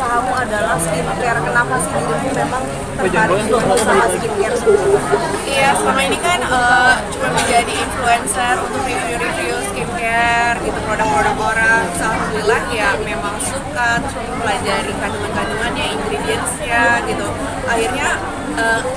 usahamu adalah skincare. Kenapa sih dirimu memang tertarik untuk usaha skincare? Iya, selama ini kan cuma menjadi influencer untuk review-review skincare gitu, produk-produk orang. Terus alhamdulillah ya memang suka, terus mempelajari kandungan-kandungannya, ingredients-nya gitu. Akhirnya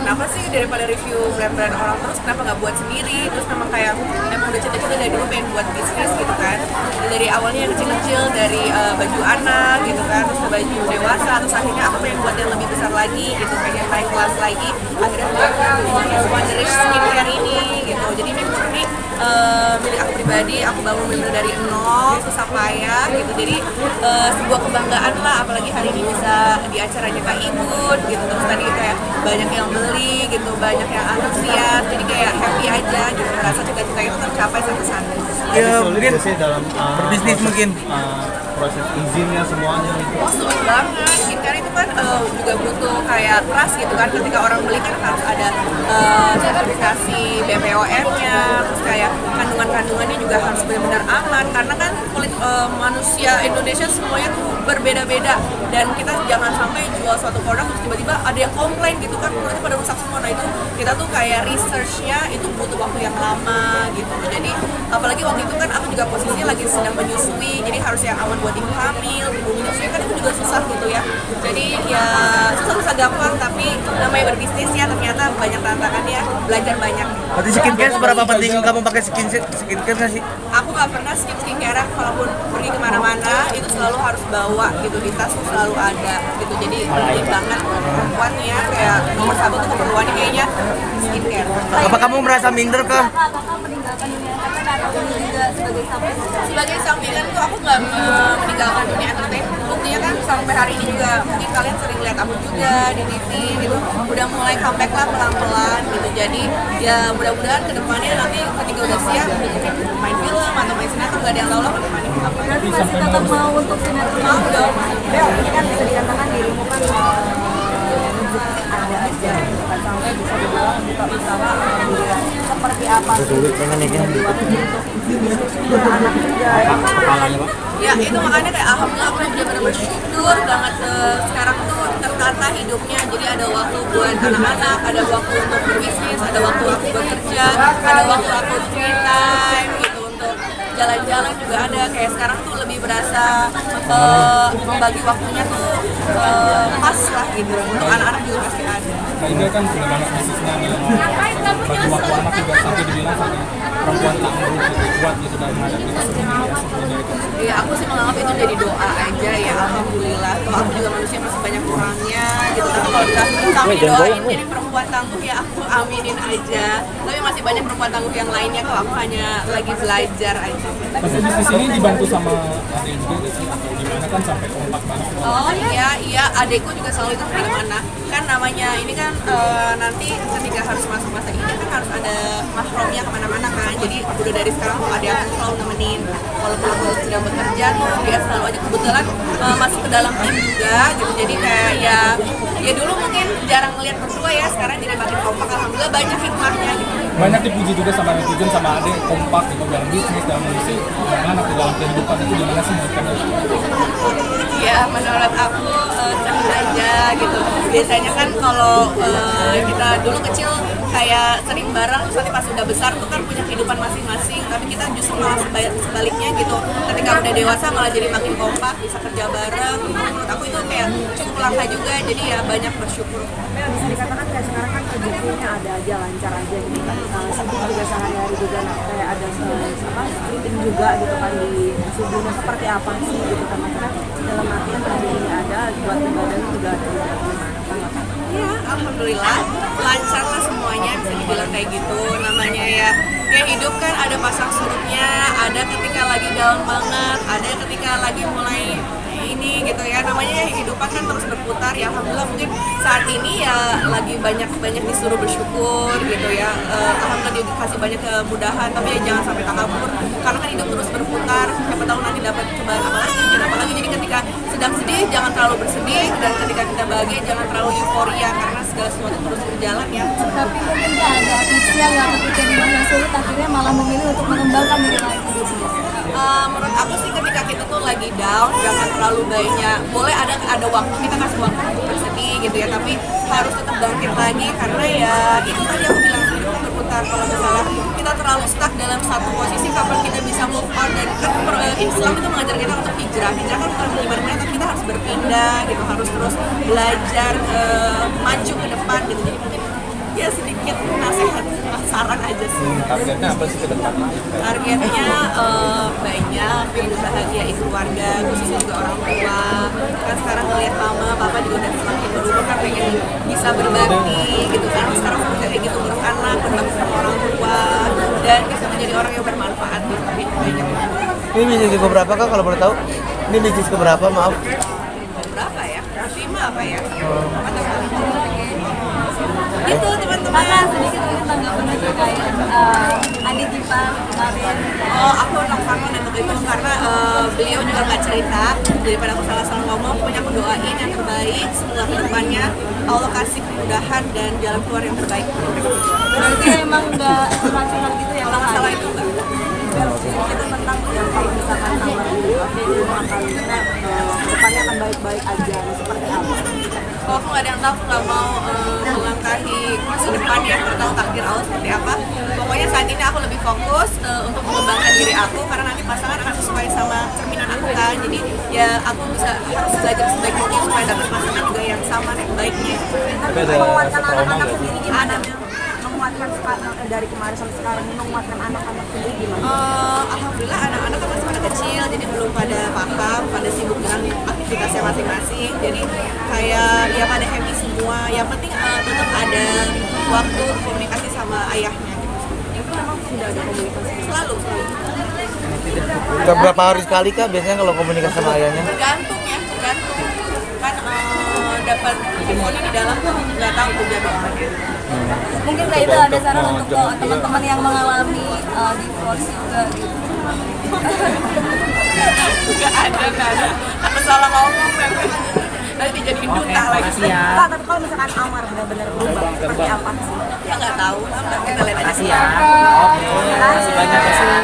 kenapa sih daripada review brand-brand orang terus, kenapa nggak buat sendiri? Terus memang kayak emang udah cita-cita dari dulu pengen buat bisnis gitu kan. Dari awalnya yang kecil-kecil, dari baju anak gitu kan, terus ke baju dewasa, terus akhirnya aku pengen buat yang lebih besar lagi gitu, pengen high class lagi. Akhirnya buat Wonderish Skincare ini gitu. Jadi ini murni milik aku pribadi, aku bangun bener dari nol, susah payah gitu. Jadi sebuah kebanggaan lah, apalagi hari ini bisa di acaranya Kak Igun gitu. Terus tadi kayak banyak yang beli gitu, banyak yang antusias, jadi kayak happy aja gitu, merasa cita-cita itu tercapai satu-satu. Ya mungkin dalam berbisnis mungkin proses izinnya semuanya. Oh, sulit banget. Skincare itu kan juga butuh kayak trust gitu kan. Ketika orang beli kan harus ada sertifikasi BPOM-nya, terus kayak kandungan-kandungannya juga harus benar-benar aman. Karena kan kulit manusia Indonesia semuanya tuh berbeda-beda, dan kita jangan sampai jual suatu produk terus tiba-tiba ada yang komplain gitu kan, kulitnya pada rusak semua. Nah itu kita tuh kayak research-nya itu butuh waktu yang lama gitu. Jadi apalagi waktu itu kan aku juga posisinya lagi sedang menyusui, jadi harus yang aman buat ibu hamil, ibu menyusui kan itu juga susah gitu ya. Jadi ya susah-susah gampang, tapi namanya berbisnis ya ternyata banyak tantangannya, belajar banyak. berarti skincare seberapa penting kamu pakai skincare nggak sih? Aku nggak pernah skincare, kalaupun pergi kemana-mana itu selalu harus bawa gitu, di tas tuh selalu ada gitu. Jadi penting banget perempuan ya, kayak nomor satu tuh keperluannya kayaknya skincare. Apa kamu merasa minder kah? Apakah meninggalkan dunia entertain atau juga sebagai sampingan? Sebagai sampingan tuh aku nggak meninggalkan dunia entertain. Buktinya kan sampai hari ini juga mungkin kalian sering lihat aku juga di TV gitu, udah mulai comeback lah pelan-pelan gitu. Jadi ya mudah-mudahan kedepannya nanti ketika udah siap mungkin main film atau main sinetron, nggak ada yang tahu lah kedepannya apa. Berarti masih tetap mau untuk sinetron? Mau dong. Bel, ini kan bisa dikatakan dirimu kan ada aja, bukan sampai bisa dibilang buka usaha alhamdulillah. Seperti apa sih? Untuk anak juga Ya itu makanya kayak alhamdulillah aku benar-benar bersyukur banget sekarang tuh tertata hidupnya. Jadi ada waktu buat anak-anak, ada waktu untuk berbisnis, ada waktu aku bekerja, ada waktu aku free time gitu, untuk jalan-jalan juga ada. Kayak sekarang tuh lebih berasa membagi waktunya tuh pas lah gitu. Untuk anak-anak juga pasti ada. Kak Indah kan sudah banyak bisnisnya nih, bagi waktu anak juga sampai dibilang sampai perempuan tak perlu kuat gitu dalam menghadapi Iya, aku sih menganggap itu jadi doa aja ya, alhamdulillah. Kalau aku juga manusia masih banyak kurangnya gitu, tapi kalau udah kami doain jadi perempuan tangguh ya aku aminin aja. Tapi masih banyak perempuan tangguh yang lainnya, kalau aku hanya lagi belajar aja. Tapi bisnis ini dibantu sama adik juga nggak sih? Gimana kan sampai kompak banget? Oh iya, adekku juga selalu itu kemana-mana. Kan namanya ini kan nanti ketika harus masuk masa ini kan harus ada mahromnya kemana-mana kan. Jadi udah dari sekarang tuh adek aku selalu nemenin. Walaupun aku sedang bekerja tuh dia selalu aja, kebetulan masuk ke dalam tim juga gitu. Jadi kayak ya dulu mungkin jarang ngeliat berdua ya, sekarang jadi makin kompak, alhamdulillah banyak hikmahnya gitu. Banyak dipuji juga sama netizen sama adik kompak gitu dalam bisnis, dalam musik, gimana tuh dalam kehidupan itu gimana sih menurutnya? Ya menurut aku senang aja gitu. Biasanya kan kalau kita dulu kecil kayak sering bareng, terus nanti pas udah besar tuh kan punya kehidupan masing-masing, tapi kita justru malah sebaliknya gitu. Ketika udah dewasa malah jadi makin kompak, bisa kerja bareng. Menurut aku itu kayak cukup langka juga, jadi ya banyak bersyukur. Mel, bisa dikatakan kayak sekarang kan rezekinya ada aja, lancar aja gitu kan. Sibuk juga sehari-hari juga, kayak ada stripping juga gitu kan di subuhnya, seperti apa sih gitu kan. Maksudnya dalam artian rezekinya ada, buat ibadah juga ada gimana kan? Ya, alhamdulillah lancar lah semuanya, bisa dibilang kayak gitu. Namanya ya hidup kan ada pasang surutnya, ada ketika lagi down banget, ada ketika lagi mulai ini gitu ya. Namanya ya kehidupan kan terus berputar ya. Alhamdulillah mungkin saat ini ya lagi banyak disuruh bersyukur gitu ya. Alhamdulillah dikasih banyak kemudahan, tapi ya jangan sampai takabur karena kan hidup terus berputar. Siapa tahu nanti dapat cobaan apa lagi, jadi ketika sedang sedih jangan terlalu bersedih, dan ketika kita bahagia jangan terlalu euforia karena segala sesuatu terus berjalan ya. Tapi mungkin nggak ada tipsnya nggak ketika di masa sulit akhirnya malah memilih untuk mengembangkan diri lagi gitu. Menurut aku sih ketika kita tuh lagi down jangan terlalu banyak, boleh ada waktu, kita kasih waktu untuk bersedih gitu ya, tapi harus tetap bangkit lagi karena ya itu tadi aku bilang hidup kan berputar. Kalau misalnya kita terlalu stuck dalam satu posisi, kapan kita bisa move on? Dan kan Islam itu mengajar kita untuk hijrah kan bukan di mana-mana, tapi kita harus berpindah gitu, harus terus belajar maju ke depan gitu. Jadi mungkin ya sedikit nasihat, saran aja sih. Targetnya apa sih ke depan? Targetnya banyak, hidup bahagia itu keluarga, khususnya juga orang tua. Kan sekarang ngeliat mama, papa juga udah semakin berumur, kan pengen bisa berbakti gitu kan. Sekarang fokusnya kayak gitu, ngurus anak, berbakti sama orang tua, dan bisa menjadi orang yang bermanfaat di banyak. Ini bisnis keberapa kak kalau boleh tahu? Ini bisnis keberapa, maaf? Berapa ya? 5 apa ya? Gitu teman-teman. Maka sedikit mungkin tanggapannya terkait Adi Dipa kemarin. Aku sama nembak itu karena beliau juga nggak cerita, daripada aku salah-salah ngomong. Pokoknya aku doain yang terbaik, semoga kedepannya Allah kasih kemudahan dan jalan keluar yang terbaik. Berarti emang nggak curhat-curhat gitu ya? Kalau masalah itu enggak. Itu tentang yang kalau misalkan sama itu akan depannya akan baik-baik aja, seperti apa? Kalau aku nggak ada yang tahu, aku nggak mau melangkahi masa depan yang tahu takdir Allah seperti apa. Pokoknya saat ini aku lebih fokus untuk mengembangkan diri aku, karena nanti pasangan akan sesuai sama cerminan aku kan. Jadi ya aku harus belajar sebaik mungkin supaya dapat pasangan juga yang sama baiknya. Tapi menguatkan anak-anak sendiri gimana? Menguatkan dari kemarin sampai sekarang, menguatkan anak-anak sendiri gimana? Alhamdulillah anak-anak kan masih pada kecil, jadi belum pada paham, pada sibuk dengan aktivitasnya masing-masing. Jadi kayak ya pada happy semua. Yang penting tetap ada waktu komunikasi sama ayahnya. Itu memang sudah ada komunikasi. Selalu. Berapa hari sekali kak biasanya kalau komunikasi sama ayahnya? Tergantung ya, tergantung. Kan dapat infonya di dalam tuh nggak tahu tuh jadwalnya. Mungkin kayak itu ada saran untuk teman-teman yang mengalami divorce juga gitu. Nggak ada. Aku salah ngomong memang. Nanti dijadiin duta lagi. Pak, tapi kalau misalkan Amar benar-benar berubah, seperti apa sih? Ya nggak tahu lah, kita lihat aja. Makasih ya. Oke. Banyak ya.